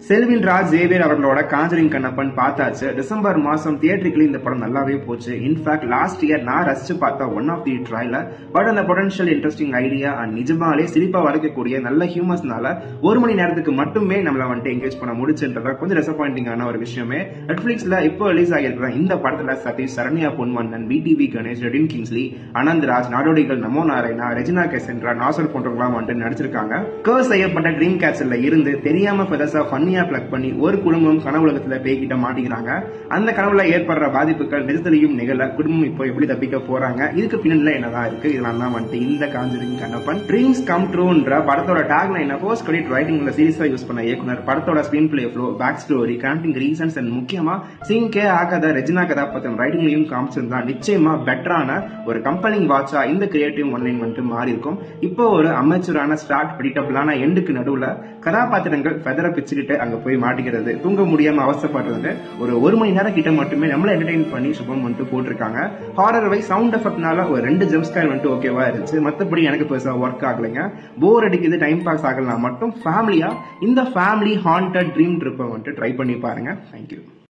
Selvin Raj Xavier அவர்களோட Conjuring Kannappan பார்த்தாச்சு. December மாசம் தியேட்டருக்குள்ள இந்த படம் நல்லாவே போச்சு. இன்ஃபேக்ட் லாஸ்ட் இயர் நான் ரசிச்சு பார்த்த one of the trailer. But அந்த பொட்டன்ஷியல் இன்ட்ரெஸ்டிங் ஐடியா அண்ட் நிஜமாலே சிரிப்பா வரைக்கக்கூடிய நல்ல ஹியூமர்ஸ்னால 1 மணி நேரத்துக்கு மட்டுமே நம்மள வந்துட்டு என்கேஜ் பண்ண முடிச்சுன்றத கொஞ்சம் டிசப்பாயிண்டிங்கான ஒரு விஷயமே. நெட்ஃபிளிக்ஸ்ல இப்போ ரிலீஸ் ஆகியிருக்கிற இந்த படத்துல சதீஷ், சரண்யா பொன்வண்ணன், பிடிவி கணேஷ், ரெடின் கிங்ஸ்லி, அனந்த்ராஜ், நாடோடிகள் நமோ நாராயணா, ரெஜினா கெசென்ட்ரா, நாசர் போன்றவங்களாம் வந்துட்டு நடிச்சிருக்காங்க. கர்ஸ் செய்யப்பட்ட ட்ரீம் கேச்சர்ல இருந்து தெரியாம பெருசா ஃபன்னியா பிளக் பண்ணி ஒரு குடும்பம் கனவுலகத்துல பேய்கிட்ட மாட்டிக்கிறாங்க. அந்த கனவுல ஏற்படுற பாதிப்புகள் நிஜத்திலையும் நிகழ குடும்பம் இப்போ எப்படி தப்பிக்க போறாங்க, இதுக்கு பின்னால என்னதான் இருக்கு, இதெல்லாம் தான் வந்துட்டு இந்த காஞ்சரிங் கண்ணப்பன். ட்ரீம்ஸ் கம் ட்ரூன்ற படத்தோட டேக் லைன் போஸ்ட் கிரெடிட் ரைட்டிங்ல சீரியஸா யூஸ் பண்ண இயக்குனர் படத்தோட screen play flow, back story, connecting reasons and முக்கியமா சிங்கே ஆகாத ரெஜினா கதாபாத்திரம் ரைட்டிங்லையும் காமிச்சிருந்தா நிச்சயமா பெட்டரான ஒரு கம்பெனிங் வாட்சா இந்த கிரியேட்டிவ் ஒன்லைன் வந்துட்டு மாறி இருக்கும். இப்போ ஒரு அமைச்சரான ஸ்டார்ட் பிரிட்டபிளான எண்டுக்கு நடுவுல கதாபாத்திரங்கள் ஃபெதரை பிச்சுக்கிட்டு அங்க போய் மாட்டிக்கிறது, தூங்க முடியாம அவசப்படுறது, ஒரு மணி நேரம் கிட்ட மட்டுமே நம்மள என்டர்டைன் பண்ணி சுபம் வந்துட்டு போட்டிருக்காங்க. ஹாரர் வை சவுண்ட் எஃபெக்ட்னால ஒரு 2 ஜம்ப் ஸ்கேர் வந்துட்டு ஓகேவா இருந்துச்சு. மத்தபடி எனக்கு பெருசா ஒர்க் ஆகலைங்க. போர் அடிக்குது, டைம் பாஸ் ஆகலாம் மட்டும் ஃபேமிலியா இந்த ஃபேமிலி ஹாண்டட் ட்ரீம் ட்ரிப்பை வந்துட்டு ட்ரை பண்ணி பாருங்க. தேங்க்யூ.